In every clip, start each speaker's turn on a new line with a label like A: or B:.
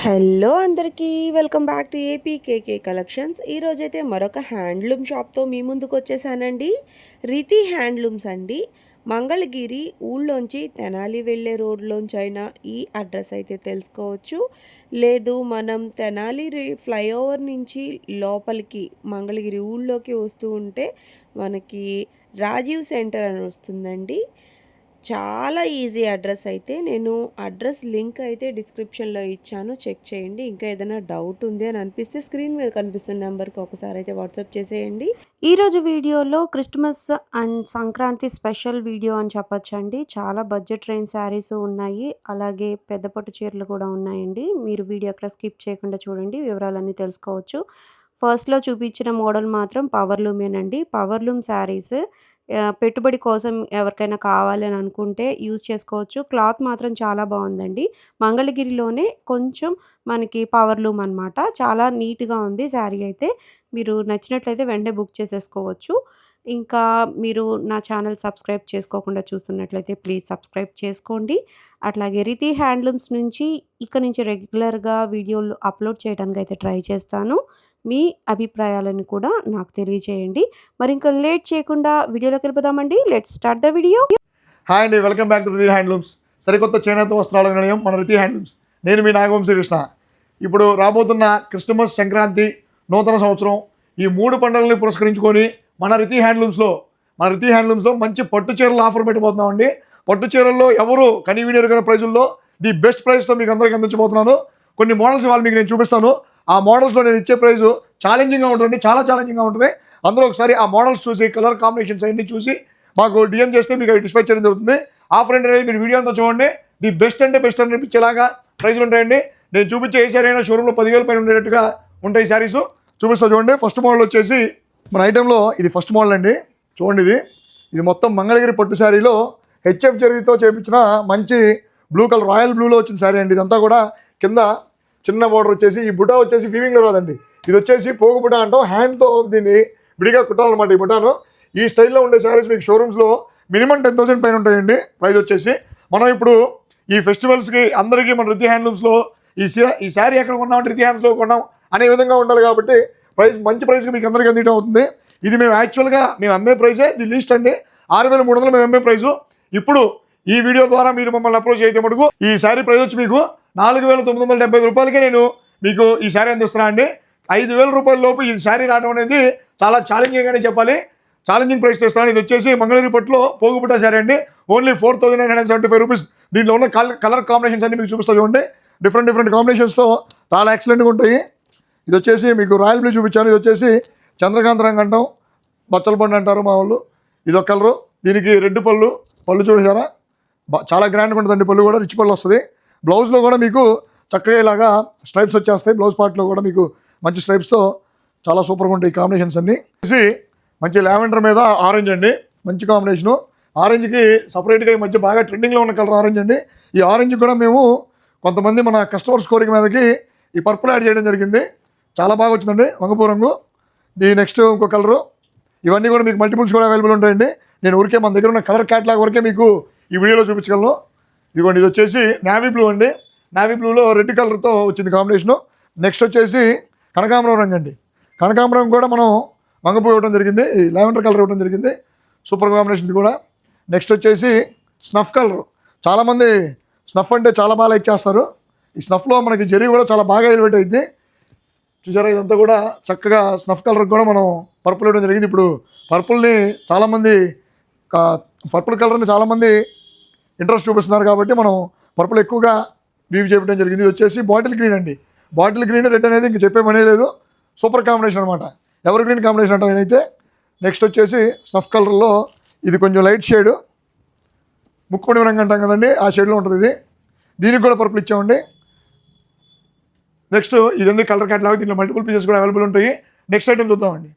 A: Hello అందరికీ welcome back to APKK collections. ఈరోజైతే మరొక హ్యాండ్లూమ్ షాప్తో మీ ముందుకు వచ్చేసానండి. రితి హ్యాండ్లూమ్స్ అండి. మంగళగిరి ఊళ్ళోంచి తెనాలి వెళ్ళే రోడ్లోంచి అయినా ఈ అడ్రస్ అయితే తెలుసుకోవచ్చు. లేదు మనం తెనాలి ఫ్లైఓవర్ నుంచి లోపలికి మంగళగిరి ఊళ్ళోకి వస్తూ ఉంటే మనకి రాజీవ్ సెంటర్ అని వస్తుందండి. చాలా ఈజీ అడ్రస్ అయితే నేను అడ్రస్ లింక్ అయితే డిస్క్రిప్షన్లో ఇచ్చాను, చెక్ చేయండి. ఇంకా ఏదైనా డౌట్ ఉంది అని అనిపిస్తే స్క్రీన్ మీద కనిపిస్తున్న నెంబర్కి ఒకసారి అయితే వాట్సాప్ చేసేయండి. ఈరోజు వీడియోలో Christmas and Sankranti special video అని చెప్పొచ్చండి. చాలా బడ్జెట్ రేంజ్ శారీస్ ఉన్నాయి, అలాగే పెద్ద పట్టు చీరలు కూడా ఉన్నాయండి. మీరు వీడియో అక్కడ స్కిప్ చేయకుండా చూడండి, వివరాలన్నీ తెలుసుకోవచ్చు. ఫస్ట్లో చూపించిన మోడల్ మాత్రం పవర్లూమేనండి. పవర్లూమ్ శారీస్ పెట్టుబడి కోసం ఎవరికైనా కావాలి అని అనుకుంటే యూజ్ చేసుకోవచ్చు. క్లాత్ మాత్రం చాలా బాగుందండి. మంగళగిరిలోనే కొంచెం మనకి పవర్లూమ్ అనమాట. చాలా నీట్గా ఉంది శారీ అయితే. మీరు నచ్చినట్లయితే వెంటనే బుక్ చేసేసుకోవచ్చు. ఇంకా మీరు నా ఛానల్ సబ్స్క్రైబ్ చేసుకోకుండా చూస్తున్నట్లయితే ప్లీజ్ సబ్స్క్రైబ్ చేసుకోండి. అట్లాగే రితి హ్యాండ్లూమ్స్ నుంచి నుంచి రెగ్యులర్గా వీడియోలు అప్లోడ్ చేయడానికి అయితే ట్రై చేస్తాను. మీ అభిప్రాయాలను కూడా నాకు తెలియజేయండి. మరి ఇంకా లేట్ చేయకుండా వీడియోలోకి వెళ్ళిపోదామండి. Let's start the video.
B: Hi అండి, welcome back to Riti handlooms. సరికొత్త చేనేత వస్త్రాల నిలయం మన రితి హ్యాండ్లూమ్స్. నేను మీ నాగవంశీకృష్ణ. ఇప్పుడు రాబోతున్న క్రిస్మస్, సంక్రాంతి, నూతన సంవత్సరం ఈ 3 పండుగల్ని పురస్కరించుకొని మన రితి హ్యాండ్లూమ్స్లో మంచి పట్టు చీరల ఆఫర్ పెట్టబోతున్నామండి. పట్టు చీరల్లో ఎవరు కనివినిరుగని ప్రైజుల్లో ది బెస్ట్ ప్రైస్తో మీకు అందరికీ అందించబోతున్నాను. కొన్ని మోడల్స్ ఇవాళ మీకు నేను చూపిస్తాను. ఆ మోడల్స్లో నేను ఇచ్చే ప్రైజు ఛాలెంజింగ్గా ఉంటుంది, చాలా ఛాలెంజింగ్గా ఉంటుంది. అందరూ ఒకసారి ఆ మోడల్స్ చూసి కలర్ కాంబినేషన్స్ అన్నీ చూసి మాకు డిఎం చేస్తే మీకు అవి డిస్పాచ్ చేయడం జరుగుతుంది. ఆఫర్ అనేది మీరు వీడియో అంతా చూడండి. ది బెస్ట్ అంటే బెస్ట్ అని అనిపించేలాగా ప్రైజులు ఉంటాయండి. నేను చూపించే ఏ శారీ అయినా షోరూంలో 10,000 పైన ఉండేటట్టుగా ఉంటాయి శారీస్. చూపిస్తా చూడండి. ఫస్ట్ మోడల్ వచ్చేసి మన ఐటెంలో ఇది ఫస్ట్ మోడల్ అండి. చూడండి, ఇది మొత్తం మంగళగిరి పట్టు శారీలో హెచ్ఎఫ్ జరీతో చేయించిన మంచి బ్లూ కలర్, రాయల్ బ్లూలో వచ్చిన శారీ అండి. ఇదంతా కూడా కింద చిన్న బోర్డర్ వచ్చేసి, ఈ బుటా వచ్చేసి వీవింగ్లో రాదండి. ఇది వచ్చేసి పోగు బుటా అంటాం. హ్యాండ్తో దీన్ని విడిగా కుట్టాలన్నమాట ఈ బుటాను. ఈ స్టైల్లో ఉండే శారీస్ మీకు షోరూమ్స్లో మినిమం 10,000 పైన ఉంటాయండి ప్రైస్ వచ్చేసి. మనం ఇప్పుడు ఈ ఫెస్టివల్స్కి అందరికీ మన రితి హ్యాండ్లూమ్స్లో ఈ శారీ ఎక్కడ కొన్నామంటే రితి హ్యాండ్స్లో కొన్నాం అనే విధంగా ఉండాలి కాబట్టి ప్రైస్ మంచి ప్రైస్కి మీకు అందరికీ అందించడం అవుతుంది. ఇది మేము యాక్చువల్గా అమ్మే ప్రైసే, ది లీస్ట్ అండి. 6,300 మేము అమ్మే ప్రైజు. ఇప్పుడు ఈ వీడియో ద్వారా మీరు మమ్మల్ని అప్రోచ్ అయితే మటుకు ఈ శారీ ప్రైస్ వచ్చి మీకు 4,975 రూపాయలకే నేను మీకు ఈ శారీ అందిస్తున్నా అండి. 5,000 రూపాయల లోపు ఈ శారీ రావడం అనేది చాలా ఛాలెంజింగ్గానే చెప్పాలి. ఛాలెంజింగ్ ప్రైస్ చేస్తాను. ఇది వచ్చేసి మంగళగిరి పట్టులో పోగుబుట్ట శారీ అండి. Only 4,975 rupees. దీంట్లో ఉన్న కలర్ కాంబినేషన్స్ అన్ని మీకు చూపిస్తా చూడండి. డిఫరెంట్ కాంబినేషన్స్తో చాలా ఎక్సలెంట్గా ఉంటాయి. ఇది వచ్చేసి మీకు రాయల్ బ్లూ చూపించాను. ఇది వచ్చేసి చంద్రకాంత రంగు అంటాం, బచ్చల బండి అంటారు మా వాళ్ళు. ఇదొక కలరు. దీనికి రెడ్ పళ్ళు చూసారా, చాలా గ్రాండ్గా ఉంటుందండి. పళ్ళు కూడా రిచ్ పళ్ళు వస్తుంది. బ్లౌజ్లో కూడా మీకు చక్కగా ఇలాగా స్ట్రైప్స్ వచ్చేస్తాయి. బ్లౌజ్ పార్ట్లో కూడా మీకు మంచి స్ట్రైప్స్తో చాలా సూపర్గా ఉంటాయి కాంబినేషన్స్ అన్నీ. మంచి లావెండర్ మీద ఆరెంజ్ అండి, మంచి కాంబినేషను. ఆరెంజ్కి సపరేట్గా ఈ మధ్య బాగా ట్రెండింగ్లో ఉన్న కలర్ ఆరెంజ్ అండి. ఈ ఆరెంజ్ కూడా మేము కొంతమంది మన కస్టమర్స్ కోరిక మీదకి ఈ పర్పుల్ యాడ్ చేయడం జరిగింది. చాలా బాగా వచ్చిందండి, వంగపూ రంగు. నెక్స్ట్ ఇంకో కలరు. ఇవన్నీ కూడా మీకు మల్టిపుల్స్ కూడా అవైలబుల్ ఉంటాయండి. నేను ఊరికే మన దగ్గర ఉన్న కలర్ క్యాట్లాగ్ వరకే మీకు ఈ వీడియోలో చూపించగలను. ఇదిగోండి, ఇది వచ్చేసి నావీ బ్లూ అండి. నావీ బ్లూలో రెడ్ కలర్తో వచ్చింది కాంబినేషను. నెక్స్ట్ వచ్చేసి కనకాంబరం రంగు అండి. కనకాంబరం కూడా మనం వంగపూ ఇవ్వడం జరిగింది, ఈ లావెండర్ కలర్ ఇవ్వడం జరిగింది. సూపర్ కాంబినేషన్ ఇది కూడా. నెక్స్ట్ వచ్చేసి స్నఫ్ కలర్. చాలామంది స్నఫ్ అంటే చాలా బాగా లైక్ చేస్తారు. ఈ స్నఫ్లో మనకి జరీ కూడా చాలా బాగా ఎలివేట్ అయింది. చూసారా, ఇదంతా కూడా చక్కగా స్నఫ్ కలర్ కూడా మనం పర్పుల్ ఇవ్వడం జరిగింది. ఇప్పుడు పర్పుల్ని చాలామంది పర్పుల్ కలర్ని చాలామంది ఇంట్రెస్ట్ చూపిస్తున్నారు కాబట్టి మనం పర్పుల్ ఎక్కువగా వీవ్ చేయడం జరిగింది. ఇది వచ్చేసి బాటిల్ గ్రీన్ అండి. బాటిల్ గ్రీన్ రెడ్ అనేది ఇంక చెప్పే పనే లేదు, సూపర్ కాంబినేషన్ అనమాట. ఎవర్ గ్రీన్ కాంబినేషన్ అంటారు నేనైతే. నెక్స్ట్ వచ్చేసి స్నఫ్ కలర్లో ఇది కొంచెం లైట్ షేడు, ముక్కుపొడి రంగు అంటాం కదండి, ఆ షేడ్లో ఉంటుంది ఇది. దీనికి కూడా పర్పుల్ ఇచ్చామండి. నెక్స్ట్ ఇదన్నీ కలర్ క్యాట్లాగ్. దీంట్లో మల్టిపుల్ పీసెస్ కూడా అవైలబుల్ ఉంటాయి. నెక్స్ట్ ఐటమ్ చూద్దామండి.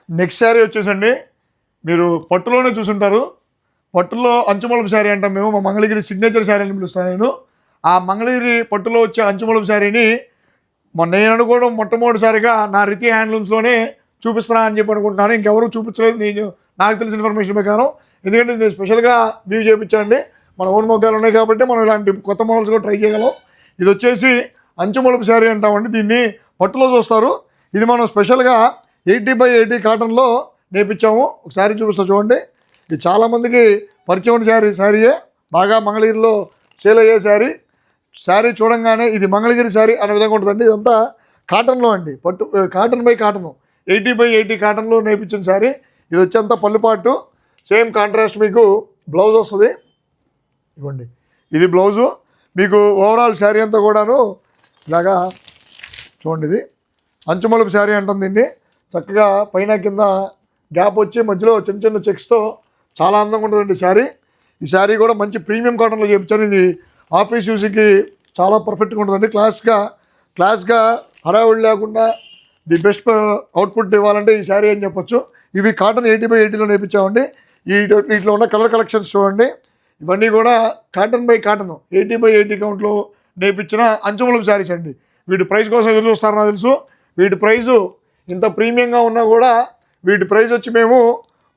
B: నెక్స్ట్ శారీ వచ్చేసండి, మీరు పట్టులోనే చూసుంటారు. పట్టులో అంచుమొలపు శారీ అంటాం మేము, మా మంగళగిరి సిగ్నేచర్ శారీ అని పిలుస్తాను నేను. ఆ మంగళగిరి పట్టులో వచ్చే అంచుమొలపు శారీని నేను అనుకోవడం మొట్టమొదటిసారిగా నా రితి హ్యాండ్లూమ్స్లోనే చూపిస్తున్నా అని చెప్పి అనుకుంటున్నాను. ఇంకెవరు చూపించలేదు నాకు తెలిసిన ఇన్ఫర్మేషన్ ప్రకారం. ఎందుకంటే ఇది స్పెషల్గా వ్యూ చేయించండి. మన ఓన్ మొగ్గాలు ఉన్నాయి కాబట్టి మనం ఇలాంటి కొత్త మోడల్స్ కూడా ట్రై చేయగలం. ఇది వచ్చేసి అంచుమలుపు శారీ అంటామండి. దీన్ని పట్టులో చూస్తారు. ఇది మనం స్పెషల్గా 80/80 కాటన్లో నేర్పించాము. ఒక శారీ చూపిస్తా చూడండి. ఇది చాలామందికి పరిచయం ఉన్న శారీయే, బాగా మంగళగిరిలో సేల్ అయ్యే శారీ చూడంగానే ఇది మంగళగిరి శారీ అనే విధంగా ఉంటుందండి. ఇదంతా కాటన్లో అండి, పట్టు కాటన్ బై కాటన్ 80/80 కాటన్లో నేర్పించిన శారీ. ఇది వచ్చేంత పళ్ళుపాటు, సేమ్ కాంట్రాస్ట్ మీకు బ్లౌజ్ వస్తుంది. ఇవ్వండి, ఇది బ్లౌజు. మీకు ఓవరాల్ శారీ అంతా కూడాను ఇలాగా చూడండి. ఇది అంచుమలుపు శారీ అంటుంది దీన్ని. చక్కగా పైన కింద గ్యాప్ వచ్చి మధ్యలో చిన్న చిన్న చెక్స్తో చాలా అందంగా ఉంటుందండి శారీ. ఈ శారీ కూడా మంచి ప్రీమియం కాటన్లో చేయించారు. ఇది ఆఫీస్ యూస్కి చాలా పర్ఫెక్ట్గా ఉంటుందండి. క్లాస్గా హడావుడి లేకుండా ది బెస్ట్ అవుట్పుట్ ఇవ్వాలంటే ఈ శారీ అని చెప్పొచ్చు. ఇవి కాటన్ 80/80లో నేర్పించామండి. వీటిలో ఉన్న కలర్ కలెక్షన్స్ చూడండి. ఇవన్నీ కూడా కాటన్ బై కాటన్ 80/80 కౌంట్లో నేర్పించిన అంచుమలుపు శారీస్ అండి. వీటి ప్రైస్ కోసం ఎదురు చూస్తారు నాకు తెలుసు. వీటి ప్రైజు ఇంత ప్రీమియంగా ఉన్నా కూడా వీటి ప్రైస్ వచ్చి మేము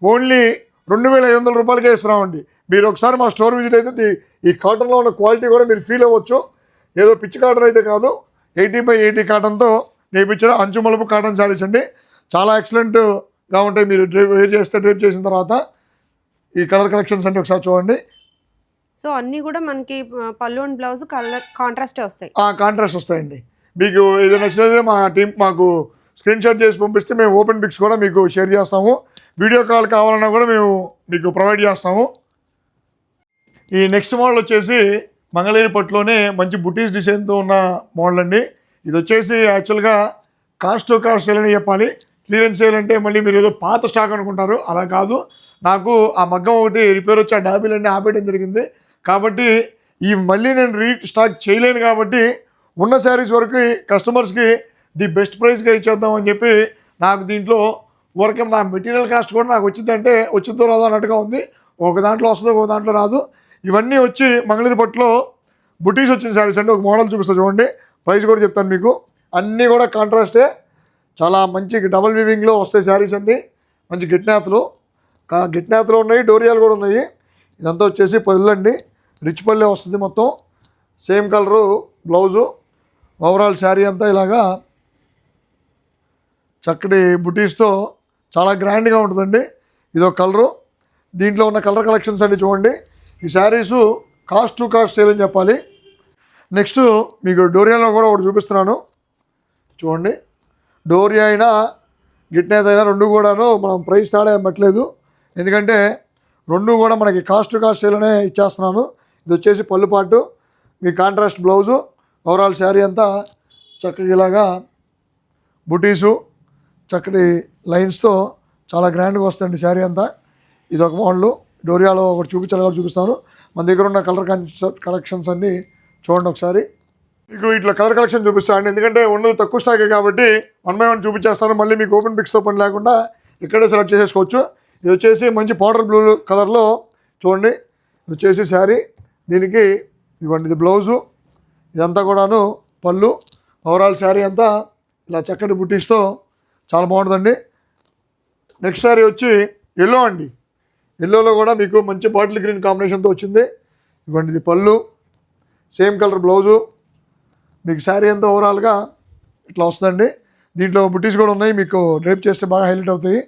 B: ఓన్లీ 2,500 రూపాయలకే ఇస్తున్నామండి. మీరు ఒకసారి మా స్టోర్ విజిట్ అయితే ఈ కాటన్లో ఉన్న క్వాలిటీ కూడా మీరు ఫీల్ అవ్వచ్చు. ఏదో పిచ్చి కాటన్ అయితే కాదు, 80/80 కాటన్తో నేర్పించిన అంచుమలుపు కాటన్ శారీస్ అండి. చాలా ఎక్సలెంట్గా ఉంటాయి. మీరు డ్రైప్ చేసిన తర్వాత ఈ కలర్ కలెక్షన్స్ అంటే ఒకసారి చూడండి.
A: సో అన్నీ కూడా మనకి పళ్ళు అండ్ బ్లౌజ్ కలర్ కాంట్రాస్టే వస్తాయి.
B: కాంట్రాస్ట్ వస్తాయండి. మీకు ఏదైనా నచ్చినది మా టీం మాకు స్క్రీన్ షాట్ చేసి పంపిస్తే మేము ఓపెన్ పిక్స్ కూడా మీకు షేర్ చేస్తాము. వీడియో కాల్ కావాలన్నా కూడా మేము మీకు ప్రొవైడ్ చేస్తాము. ఈ నెక్స్ట్ మోడల్ వచ్చేసి మంగళగిరి పట్టులోనే మంచి బుటీస్ డిజైన్తో ఉన్న మోడల్ అండి. ఇది వచ్చేసి యాక్చువల్గా కాస్ట్ టు కాస్ట్ సేల్ అని చెప్పాలి. క్లియరెన్స్ సేల్ అంటే మళ్ళీ మీరు ఏదో పాత స్టాక్ అనుకుంటారు, అలా కాదు. నాకు ఆ మగ్గం ఒకటి రిపేర్ వచ్చి ఆ డాబీలన్నీ ఆపేయడం జరిగింది. కాబట్టి మళ్ళీ నేను రీస్టాక్ చేయలేను. కాబట్టి ఉన్న శారీస్ వరకు కస్టమర్స్కి ది బెస్ట్ ప్రైస్గా ఇచ్చేద్దామని చెప్పి నాకు దీంట్లో ఊరికే నా మెటీరియల్ కాస్ట్ కూడా నాకు వచ్చిందో రాదో అన్నట్టుగా ఉంది. ఒక దాంట్లో వస్తుందో ఒక దాంట్లో రాదు. ఇవన్నీ వచ్చి మంగళగిరి పట్టులో బుటీస్ వచ్చిన శారీస్ అండి. ఒక మోడల్ చూపిస్తా చూడండి, ప్రైస్ కూడా చెప్తాను మీకు. అన్నీ కూడా కాంట్రాస్టే, చాలా మంచి డబల్ వీవింగ్లో వస్తాయి శారీస్ అండి. మంచి గిట్నాథ్లో ఉన్నాయి, డోరియాలు కూడా ఉన్నాయి. ఇదంతా వచ్చేసి పళ్ళు అండి, రిచ్ పళ్ళే వస్తుంది మొత్తం. Same colour blouse. Overall sari అంతా ఇలాగా చక్కటి బుటీస్తో చాలా గ్రాండ్గా ఉంటుందండి. ఇదొక కలరు. దీంట్లో ఉన్న కలర్ కలెక్షన్స్ అండి చూడండి. ఈ saris cost to cost sale అని చెప్పాలి. నెక్స్ట్ మీకు డోరియాలో కూడా ఒకటి చూపిస్తున్నాను చూడండి. డోరియా అయినా గిట్నేది అయినా రెండు కూడాను మనం ప్రైస్ తేడా పెట్టలేదు. ఎందుకంటే రెండు కూడా మనకి కాస్ట్ టు కాస్ట్ సేల్ అనే ఇచ్చేస్తున్నాను. ఇది వచ్చేసి పళ్ళు పాటు, మీ కాంట్రాస్ట్ బ్లౌజు. ఓవరాల్ శారీ అంతా చక్కగా ఇలాగా బుటీసు చక్కటి లైన్స్తో చాలా గ్రాండ్గా వస్తుంది శారీ అంతా. ఇది ఒక మోడలు. డోరియాలో ఒకటి చూపిస్తాను. మన దగ్గర ఉన్న కలర్ కలెక్షన్స్ అన్నీ చూడండి ఒకసారి. మీకు ఇట్లా కలర్ కలెక్షన్ చూపిస్తాను, ఎందుకంటే ఉన్నది తక్కువ స్టాకే కాబట్టి 1 by 1 చూపించేస్తాను. మళ్ళీ మీకు ఓపెన్ పిక్స్తో పని లేకుండా ఇక్కడే సెలెక్ట్ చేసేసుకోవచ్చు. ఇది వచ్చేసి మంచి పౌడర్ బ్లూ కలర్లో చూడండి. ఇది వచ్చేసి శారీ, దీనికి ఇవ్వండి ఇది బ్లౌజు. ఇదంతా కూడాను పళ్ళు. ఓవరాల్ శారీ అంతా ఇలా చక్కటి బుట్టీస్తో చాలా బాగుంటుందండి. నెక్స్ట్ శారీ వచ్చి ఎల్లో అండి. ఎల్లోలో కూడా మీకు మంచి బాటిల్ గ్రీన్ కాంబినేషన్తో వచ్చింది. ఇవ్వండి ఇది పళ్ళు, సేమ్ కలర్ బ్లౌజు. మీకు శారీ అంతా ఓవరాల్గా ఇట్లా వస్తుందండి. దీంట్లో బుట్టీస్ కూడా ఉన్నాయి, మీకు డ్రైప్ చేస్తే బాగా హైలైట్ అవుతాయి.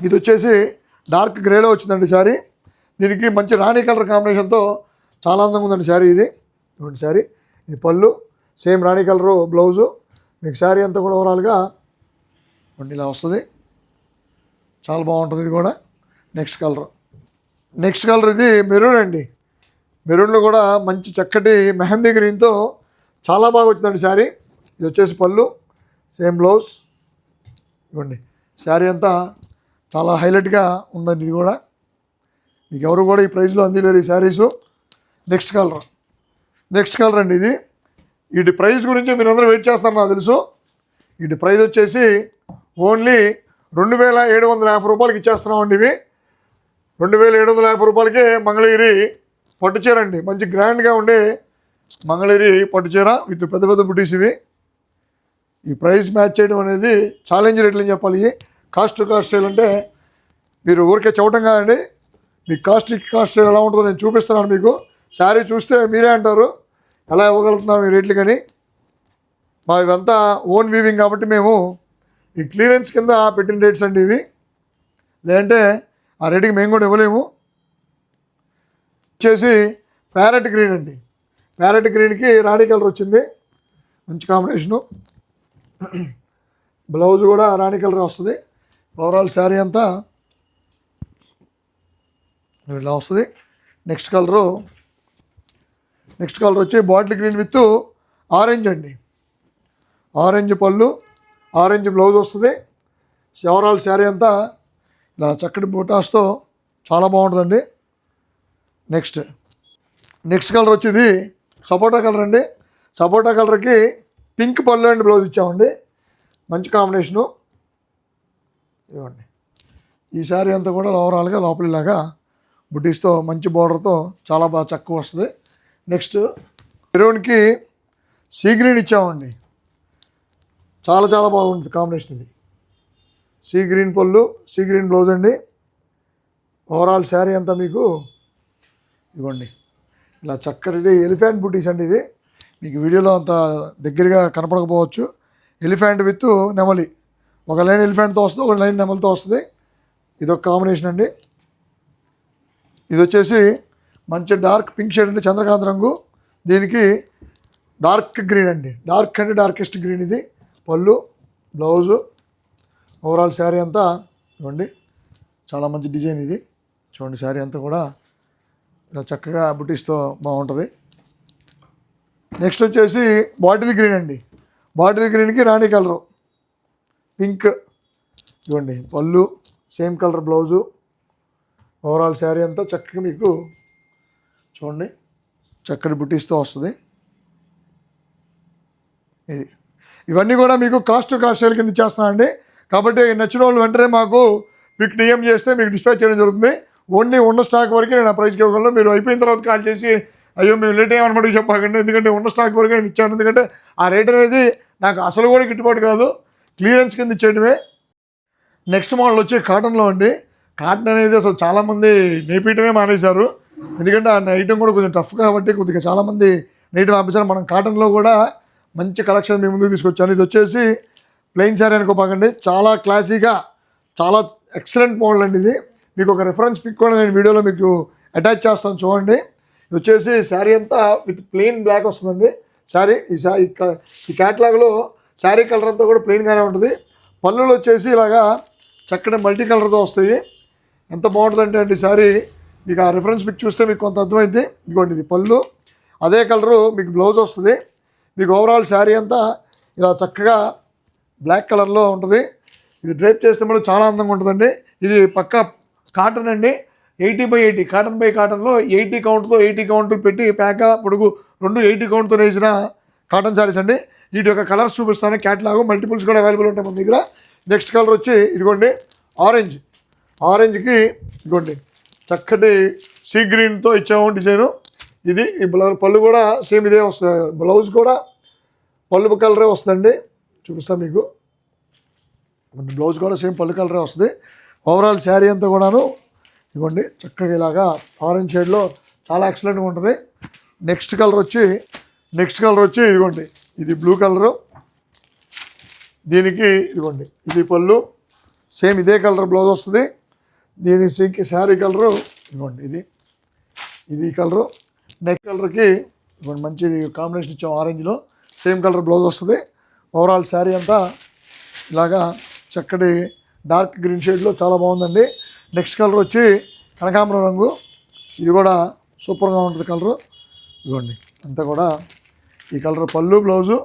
B: ఇది వచ్చేసి డార్క్ గ్రేలో వచ్చిందండి శారీ. దీనికి మంచి రాణి కలర్ కాంబినేషన్తో చాలా అందంగా ఉందండి శారీ. ఇది ఇవ్వండి శారీ, ఇది పళ్ళు, సేమ్ రాణి కలరు బ్లౌజు. మీకు శారీ అంతా కూడా ఓవరాల్గా ఇలా వస్తుంది, చాలా బాగుంటుంది. ఇది కూడా నెక్స్ట్ కలర్ ఇది మెరూన్ అండి. మెరూన్లో కూడా మంచి చక్కటి మెహందీ గ్రీన్తో చాలా బాగా వచ్చిందండి శారీ. ఇది వచ్చేసి పళ్ళు, సేమ్ బ్లౌజ్. ఇవ్వండి శారీ అంతా చాలా హైలైట్గా ఉందండి. ఇది కూడా మీకు ఎవరు కూడా ఈ ప్రైస్లో అందిలేరు ఈ శారీసు. నెక్స్ట్ కలర్ అండి ఇది. వీటి ప్రైస్ గురించి మీరు అందరూ వెయిట్ చేస్తారు నాకు తెలుసు. వీటి ప్రైస్ వచ్చేసి ఓన్లీ 2,750 రూపాయలకి ఇచ్చేస్తున్నామండి. ఇవి 2,750 రూపాయలకే మంగళగిరి పట్టుచీర అండి. మంచి గ్రాండ్గా ఉండే మంగళగిరి పట్టుచీర విత్ పెద్ద పెద్ద బుటీస్. ఇవి ఈ ప్రైస్ మ్యాచ్ చేయడం అనేది ఛాలెంజ్ రేట్లు అని చెప్పాలి. కాస్ట్ టు కాస్ట్ సేల్ అంటే మీరు ఊరికే చెప్పడం కాదండి, మీ కాస్ట్ సేల్ ఎలా ఉంటుందో నేను చూపిస్తున్నాను మీకు. శారీ చూస్తే మీరే అంటారు ఎలా ఇవ్వగలుగుతున్నాం ఈ రేట్లు కానీ మా ఇవంతా ఓన్ వీవింగ్ కాబట్టి మేము ఈ క్లియరెన్స్ కింద పెట్టిన రేట్స్ అండి ఇవి. లేదంటే ఆ రేటుకి మేము కూడా ఇవ్వలేము. వచ్చేసి ప్యారెట్ గ్రీన్ అండి. ప్యారెట్ గ్రీన్కి రాణి కలర్ వచ్చింది, మంచి కాంబినేషను. బ్లౌజ్ కూడా రాణి కలర్ వస్తుంది. ఓవరాల్ శారీ అంతా ఇలా వస్తుంది. నెక్స్ట్ కలర్ వచ్చి బాటిల్ గ్రీన్ విత్ ఆరెంజ్ అండి. ఆరెంజ్ పళ్ళు, ఆరెంజ్ బ్లౌజ్ వస్తుంది. ఓవరాల్ శారీ అంతా ఇలా చక్కటి బూటాస్తో చాలా బాగుంటుందండి. నెక్స్ట్ కలర్ వచ్చేది సపోటా కలర్ అండి. సపోటా కలర్కి పింక్ పళ్ళు అండ్ బ్లౌజ్ ఇచ్చామండి, మంచి కాంబినేషను. ఇవ్వండి, ఈ శారీ అంతా కూడా ఓవరాల్గా లోపలిలాగా బుటీస్తో మంచి బార్డర్తో చాలా బాగా చక్కగా వస్తుంది. నెక్స్ట్ మెరూన్కి సీ గ్రీన్ ఇచ్చామండి, చాలా చాలా బాగుంటుంది కాంబినేషన్. ఇది సీ గ్రీన్ పళ్ళు, సీ గ్రీన్ బ్లౌజ్ అండి. ఓవరాల్ శారీ అంతా మీకు ఇవ్వండి ఇలా చక్కటి ఎలిఫెంట్ బుటీస్ అండి. ఇది మీకు వీడియోలో అంత దగ్గరగా కనపడకపోవచ్చు. ఎలిఫెంట్ విత్ నెమలి, ఒక లైన్ ఎలిఫెంట్తో వస్తుంది, ఒక లైన్ నెమలితో వస్తుంది. ఇదొక కాంబినేషన్ అండి. ఇది వచ్చేసి మంచి డార్క్ పింక్ షేడ్ అండి, చంద్రకాంత్ రంగు. దీనికి డార్క్ గ్రీన్ అండి, డార్క్ అంటే డార్కెస్ట్ గ్రీన్. ఇది పళ్ళు, బ్లౌజు, ఓవరాల్ శారీ అంతా ఇవ్వండి చాలా మంచి డిజైన్. ఇది చూడండి, శారీ అంతా కూడా ఇలా చక్కగా బుటీస్తో బాగుంటుంది. నెక్స్ట్ వచ్చేసి బాటిల్ గ్రీన్ అండి. బాటిల్ గ్రీన్కి రాణి కలరు, పింక్. ఇవ్వండి పళ్ళు, same colour blouse, overall sari అంతా చక్కగా మీకు చూడండి చక్కటి బుటీస్తో వస్తుంది. ఇది ఇవన్నీ కూడా మీకు కాస్ట్ సేల్ కింద ఇచ్చేస్తున్నానండి. కాబట్టి నచ్చిన వాళ్ళు వెంటనే మాకు పిక్ డిఎం చేస్తే మీకు డిస్పాచ్ చేయడం జరుగుతుంది. ఓన్లీ ఉన్న స్టాక్ వరకు నేను ఆ ప్రైస్కి ఇవ్వగలను. మీరు అయిపోయిన తర్వాత కాల్ చేసి అయ్యో మేము లేట్ అయ్యామన్నమాట చెప్పకండి, ఎందుకంటే ఉన్న స్టాక్ వరకు నేను ఇచ్చాను. ఎందుకంటే ఆ రేట్ అనేది నాకు అసలు కూడా గిట్టుబాటు కాదు, క్లియరెన్స్ కింద ఇచ్చేయడమే. నెక్స్ట్ మోడల్ వచ్చి కాటన్లో అండి. కాటన్ అనేది అసలు చాలామంది నేపీయటమే మానేశారు, ఎందుకంటే ఆ ఐటమ్ కూడా కొంచెం టఫ్ కాబట్టి కొద్దిగా చాలామంది నేటి పంపించారు. మనం కాటన్లో కూడా మంచి కలెక్షన్ మీ ముందుకు తీసుకొచ్చాను. ఇది వచ్చేసి ప్లెయిన్ శారీ అనుకోపాకండి, చాలా క్లాసీగా చాలా ఎక్సలెంట్ మోడల్ అండి. ఇది మీకు ఒక రెఫరెన్స్ పిక్ కూడా నేను వీడియోలో మీకు అటాచ్ చేస్తాను చూడండి. ఇది వచ్చేసి శారీ అంతా విత్ ప్లెయిన్ బ్లాక్ వస్తుందండి. శారీ ఈ క్యాట్లాగ్లో శారీ కలర్ అంతా కూడా ప్లెయిన్గానే ఉంటుంది. పళ్ళులు వచ్చేసి ఇలాగా చక్కటి మల్టీ కలర్తో వస్తాయి. ఎంత బాగుంటుందంటే అండి శారీ, మీకు ఆ రిఫరెన్స్ పిక్ చూస్తే మీకు కొంత అర్థమైంది. ఇదిగోండి, ఇది పళ్ళు, అదే కలరు మీకు బ్లౌజ్ వస్తుంది. మీకు ఓవరాల్ శారీ అంతా ఇలా చక్కగా బ్లాక్ కలర్లో ఉంటుంది. ఇది డ్రైప్ చేస్తే కూడా చాలా అందంగా ఉంటుందండి. ఇది పక్కా కాటన్ అండి, 80/80 కాటన్ బై కాటన్లో 80 కౌంట్తో 80 కౌంట్లు పెట్టి ప్యాక పొడుగు 2 80 కౌంట్తో వేసిన కాటన్ శారీస్ అండి. వీటి యొక్క కలర్స్ చూపిస్తాను. క్యాట్లాగ్ మల్టిపుల్స్ కూడా అవైలబుల్ ఉంటాయి మన దగ్గర. నెక్స్ట్ కలర్ వచ్చి ఇదిగోండి ఆరెంజ్. ఆరెంజ్కి ఇదిగోండి చక్కటి సీ గ్రీన్తో ఇచ్చాము డిజైను. ఇది ఈ పళ్ళు కూడా సేమ్ ఇదే వస్తుంది, బ్లౌజ్ కూడా పళ్ళు కలరే వస్తుందండి. చూపిస్తాను మీకు, బ్లౌజ్ కూడా సేమ్ పళ్ళు కలరే వస్తుంది. ఓవరాల్ శారీ అంతా కూడాను ఇదిగోండి చక్కగా ఇలాగా ఆరెంజ్ షేడ్లో చాలా ఎక్సలెంట్గా ఉంటుంది. నెక్స్ట్ కలర్ వచ్చి ఇదిగోండి, ఇది బ్లూ కలరు. దీనికి ఇదిగోండి ఇది పళ్ళు, సేమ్ ఇదే కలర్ బ్లౌజ్ వస్తుంది. దీని శారీ కలరు ఇదిగోండి, ఇది కలరు. నెక్ కలర్కి ఇదిగోండి మంచి కాంబినేషన్ ఇచ్చాం ఆరెంజ్లో, సేమ్ కలర్ బ్లౌజ్ వస్తుంది. ఓవరాల్ శారీ అంతా ఇలాగా చక్కటి డార్క్ గ్రీన్ షేడ్లో చాలా బాగుందండి. నెక్స్ట్ కలర్ వచ్చి కనకాంబరం రంగు. ఇది కూడా సూపర్గా ఉంటుంది కలరు. ఇదిగోండి అంతా కూడా ఈ కలర్ పళ్ళు బ్లౌజు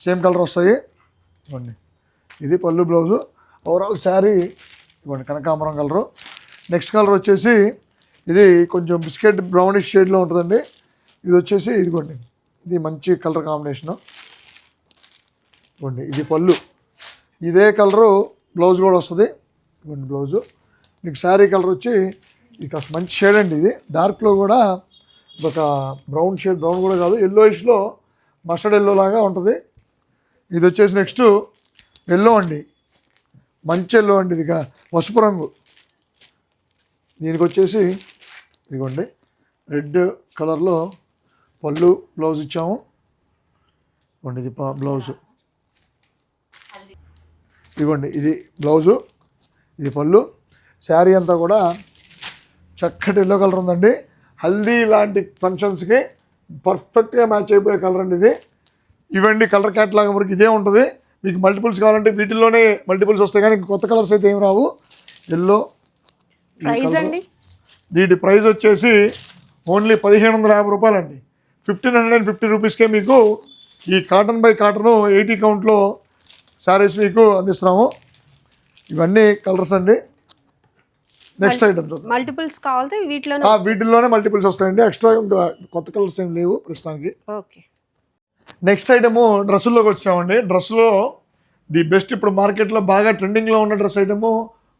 B: సేమ్ కలర్ వస్తాయి. ఇదిగోండి ఇది పళ్ళు బ్లౌజు. ఓవరాల్ శారీ ఇదిగోండి కనకాంబరం కలరు. నెక్స్ట్ కలర్ వచ్చేసి ఇది కొంచెం బిస్కెట్ బ్రౌనిష్ షేడ్లో ఉంటుందండి. ఇది వచ్చేసి ఇదిగోండి ఇది మంచి కలర్ కాంబినేషను. ఇదిగోండి ఇది పళ్ళు, ఇదే కలరు బ్లౌజ్ కూడా వస్తుంది. ఇదిగోండి బ్లౌజు. మీకు శారీ కలర్ వచ్చి ఇది కాస్త మంచి షేడ్ అండి. ఇది డార్క్లో కూడా ఒక బ్రౌన్ షేడ్, బ్రౌన్ కూడా కాదు, ఎల్లోయిష్లో మస్టర్డ్ ఎల్లో లాగా ఉంటుంది. ఇది వచ్చేసి నెక్స్ట్ ఎల్లో అండి, మంచి ఎల్లో అండి. ఇది పసుపు రంగు. దీనికి వచ్చేసి ఇదిగోండి రెడ్ కలర్లో పళ్ళు బ్లౌజ్ ఇచ్చాము. ఇదిగోండి ఇది బ్లౌజు, ఇదిగోండి ఇది బ్లౌజు, ఇది పళ్ళు. శారీ అంతా కూడా చక్కటి ఎల్లో కలర్ ఉందండి. హల్దీ లాంటి ఫంక్షన్స్కి పర్ఫెక్ట్గా మ్యాచ్ అయిపోయే కలర్ అండి ఇది. ఇవండి కలర్ క్యాటలాగ్ వరకు ఇదే ఉంటుంది. మీకు మల్టిపుల్స్ కావాలంటే వీటిల్లోనే మల్టిపుల్స్ వస్తాయి, కానీ కొత్త కలర్స్ అయితే ఏం రావు. ఎల్లో
A: ప్రైస్ అండి,
B: వీటి ప్రైస్ వచ్చేసి ఓన్లీ 1750 రూపాయలండి. 1550 రూపీస్కే మీకు ఈ కాటన్ బై కాటన్ 80 కౌంట్లో శారీస్ మీకు అందిస్తున్నాము. ఇవన్నీ కలర్స్ అండి. నెక్స్ట్ ఐటమ్
A: మల్టిపుల్స్ కావాలంటే
B: వీటిల్లోనే మల్టిపుల్స్ వస్తాయండి. ఎక్స్ట్రా కొత్త కలర్స్ ఏం లేవు ప్రస్తుతానికి.
A: ఓకే.
B: నెక్స్ట్ ఐటము డ్రెస్సుల్లోకి వచ్చామండి. డ్రెస్సులో ది బెస్ట్ ఇప్పుడు మార్కెట్లో బాగా ట్రెండింగ్లో ఉన్న డ్రెస్ ఐటము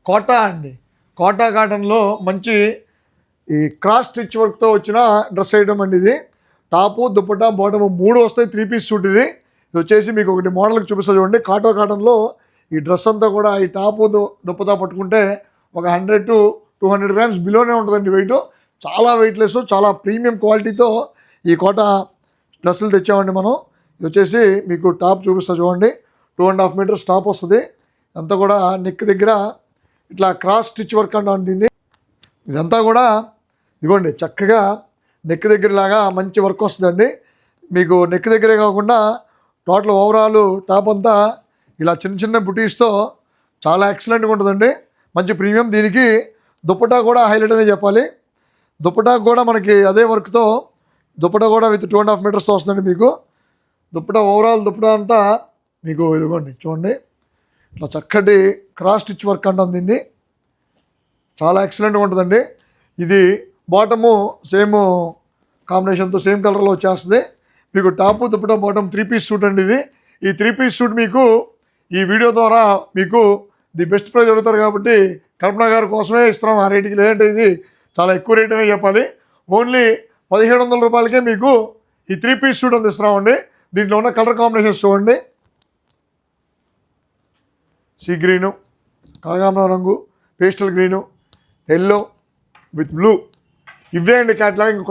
B: కోటా అండి. కోటా కాటన్లో మంచి ఈ క్రాస్ స్టిచ్ వర్క్తో వచ్చిన డ్రెస్ ఐటమ్ అండి ఇది. టాపు దుప్పటా బాటము 3 వస్తాయి. 3 పీస్ సూట్ ఇది. ఇది వచ్చేసి మీకు ఒకటి మోడల్కి చూపిస్తుంది చూడండి. కాటన్లో ఈ డ్రెస్ అంతా కూడా ఈ టాపు దుప్పటా పట్టుకుంటే ఒక 100 to 200 గ్రామ్స్ బిలోనే ఉంటుందండి వెయిట్. చాలా వెయిట్లెస్, చాలా ప్రీమియం క్వాలిటీతో ఈ కోటా డ్రెస్సులు తెచ్చామండి మనం. ఇది వచ్చేసి మీకు టాప్ చూపిస్తా చూడండి. 2.5 మీటర్స్ టాప్ వస్తుంది. అంతా కూడా నెక్ దగ్గర ఇట్లా క్రాస్ స్టిచ్ వర్క్ అంటాం దీన్ని. ఇదంతా కూడా ఇదిగోండి చక్కగా నెక్ దగ్గర లాగా మంచి వర్క్ వస్తుందండి. మీకు నెక్ దగ్గరే కాకుండా టోటల్ ఓవరాల్ టాప్ అంతా ఇలా చిన్న చిన్న బుటీస్తో చాలా ఎక్సలెంట్గా ఉంటుందండి. మంచి ప్రీమియం. దీనికి దుప్పటా కూడా హైలైట్ అనే చెప్పాలి. దుప్పటా కూడా మనకి అదే వర్క్తో దుప్పటా కూడా విత్ 2.5 మీటర్స్తో వస్తుందండి మీకు. దుప్పటా ఓవరాల్ దుప్పటా అంతా మీకు ఇదిగోండి చూడండి ఇట్లా చక్కటి క్రాస్ స్టిచ్ వర్క్ అంటాం దీన్ని. చాలా ఎక్సలెంట్గా ఉంటుందండి. ఇది బాటము సేమ్ కాంబినేషన్తో సేమ్ కలర్లో వచ్చేస్తుంది. మీకు top dupatta bottom 3 piece suit అండి ఇది. ఈ 3 పీస్ సూట్ మీకు ఈ వీడియో ద్వారా మీకు ది బెస్ట్ ప్రైస్ అడుగుతారు కాబట్టి కల్పన గారి కోసమే ఇస్తున్నాం ఆ రేటుకి. లేదంటే ఇది చాలా ఎక్కువ రేట్ అనే చెప్పాలి. ఓన్లీ 1700 రూపాయలకే మీకు ఈ 3 పీస్ సూట్ అందిస్తున్నామండి. దీంట్లో ఉన్న కలర్ కాంబినేషన్స్ చూడండి. సీ గ్రీను, కనకాంబరం రంగు, pastel green, yellow with blue. ఇవే అండి క్యాట్లాగ్. ఇంక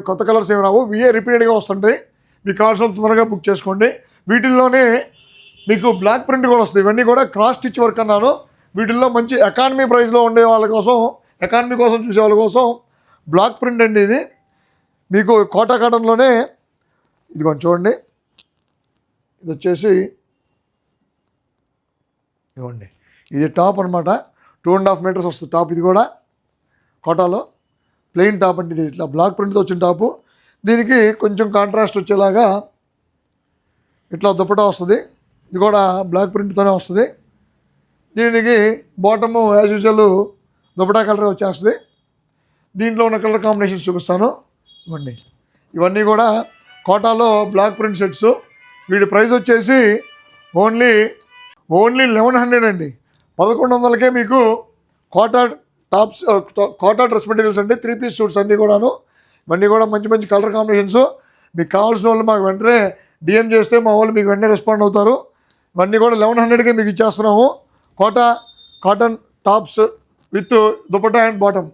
B: కొత్త కలర్స్ ఏమి రావు. ఇవే రిపీటెడ్గా వస్తుంటాయి. మీకు కావాల్సిన తొందరగా బుక్ చేసుకోండి. వీటిల్లోనే మీకు బ్లాక్ ప్రింట్ కూడా వస్తుంది. ఇవన్నీ కూడా క్రాస్ స్టిచ్ వర్క్ అన్నాను. వీటిల్లో మంచి ఎకానమీ ప్రైస్లో ఉండే వాళ్ళ కోసం, ఎకానమీ కోసం చూసే వాళ్ళ కోసం బ్లాక్ ప్రింట్ అండి ఇది. మీకు కోటా కాటన్లోనే ఇదిగోండి చూడండి. ఇది వచ్చేసి ఇవ్వండి ఇది టాప్ అనమాట. 2.5 మీటర్స్ వస్తుంది టాప్. ఇది కూడా కోటాలో ప్లెయిన్ టాప్ అండి. ఇది ఇట్లా బ్లాక్ ప్రింట్తో వచ్చిన టాపు. దీనికి కొంచెం కాంట్రాస్ట్ వచ్చేలాగా ఇట్లా దుప్పటా వస్తుంది. ఇది కూడా బ్లాక్ ప్రింట్తోనే వస్తుంది. దీనికి bottom as usual dupatta colour వచ్చేస్తుంది. దీంట్లో ఉన్న కలర్ కాంబినేషన్స్ చూపిస్తాను. ఇవ్వండి ఇవన్నీ కూడా కోటాలో బ్లాక్ ప్రింట్ సెట్స్. వీడి ప్రైస్ వచ్చేసి ఓన్లీ 1100 అండి. 1100కే మీకు Kota tops, Kota dress materials అండి. 3 పీస్ సూట్స్ అన్నీ కూడాను. ఇవన్నీ కూడా మంచి మంచి కలర్ కాంబినేషన్స్. మీకు కావాల్సిన వాళ్ళు మాకు వెంటనే డిఎం చేస్తే మా వాళ్ళు మీకు వెంటనే రెస్పాండ్ అవుతారు. ఇవన్నీ కూడా 1100కే మీకు ఇచ్చేస్తున్నాము. Cotton tops with dupatta and bottom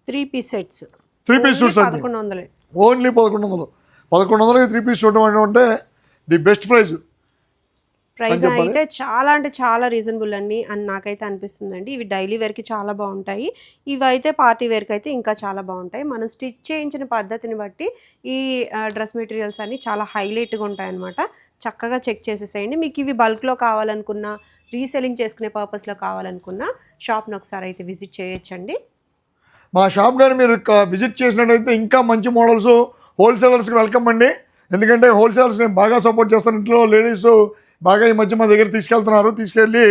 A: 3 piece sets,
B: 3 piece suits అండి. ఓన్లీ 1100కి 3 పీస్ సూట్ అంటే ది బెస్ట్ ప్రైస్.
A: ప్రైస్ అయితే చాలా అంటే చాలా రీజనబుల్ అండి అని నాకైతే అనిపిస్తుందండి. ఇవి డైలీ వేర్కి చాలా బాగుంటాయి. ఇవి అయితే పార్టీ వేర్కి అయితే ఇంకా చాలా బాగుంటాయి. మనం స్టిచ్ చేయించిన పద్ధతిని బట్టి ఈ డ్రెస్ మెటీరియల్స్ అన్ని చాలా హైలైట్గా ఉంటాయి అన్నమాట. చక్కగా చెక్ చేసేసేయండి. మీకు ఇవి బల్క్లో కావాలనుకున్నా, రీసెల్లింగ్ చేసుకునే పర్పస్లో కావాలనుకున్నా షాప్ని ఒకసారి అయితే విజిట్ చేయొచ్చండి.
B: మా షాప్ కానీ మీరు విజిట్ చేసినట్టయితే ఇంకా మంచి మోడల్స్ హోల్సేలర్స్కి వెల్కమ్ అండి. ఎందుకంటే హోల్సేలర్స్ నేను బాగా సపోర్ట్ చేస్తాను. ఇంట్లో లేడీస్ బాగా ఈ మధ్య మా దగ్గర తీసుకెళ్ళి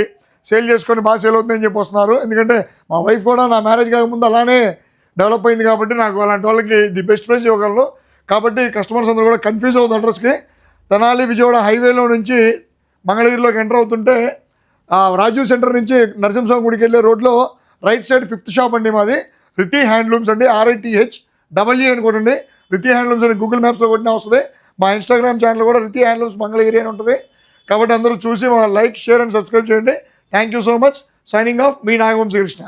B: సేల్ చేసుకొని బాగా సేల్ అవుతుందని చెప్పి వస్తున్నారు. ఎందుకంటే మా వైఫ్ కూడా నా మ్యారేజ్ కాకముందు అలానే డెవలప్ అయింది కాబట్టి నాకు అలాంటి వాళ్ళకి ది బెస్ట్ ప్రైస్ ఇవ్వగలను. కాబట్టి కస్టమర్స్ అందరూ కూడా కన్ఫ్యూజ్ అవుతుంది అడ్రస్కి. తెనాలి విజయవాడ హైవేలో నుంచి మంగళగిరిలోకి ఎంటర్ అవుతుంటే రాజీవ్ సెంటర్ నుంచి నరసింహస్వామి గుడికి వెళ్ళే రోడ్లో రైట్ సైడ్ 5th షాప్ అండి మాది. రితి హ్యాండ్లూమ్స్ అండి. RITHEE అని కొట్టండి. రితి హ్యాండ్లూమ్స్ అని గూగుల్ మ్యాప్స్లో కొట్టినా వస్తుంది. మా ఇన్స్టాగ్రామ్ ఛానల్ కూడా రితి హ్యాండ్లూమ్స్ మంగళగిరి అని ఉంటుంది. కాబట్టి అందరూ చూసి లైక్, షేర్ అండ్ సబ్స్క్రైబ్ చేయండి. Thank you so much. Signing off మీ నాగవంశీ కృష్ణ.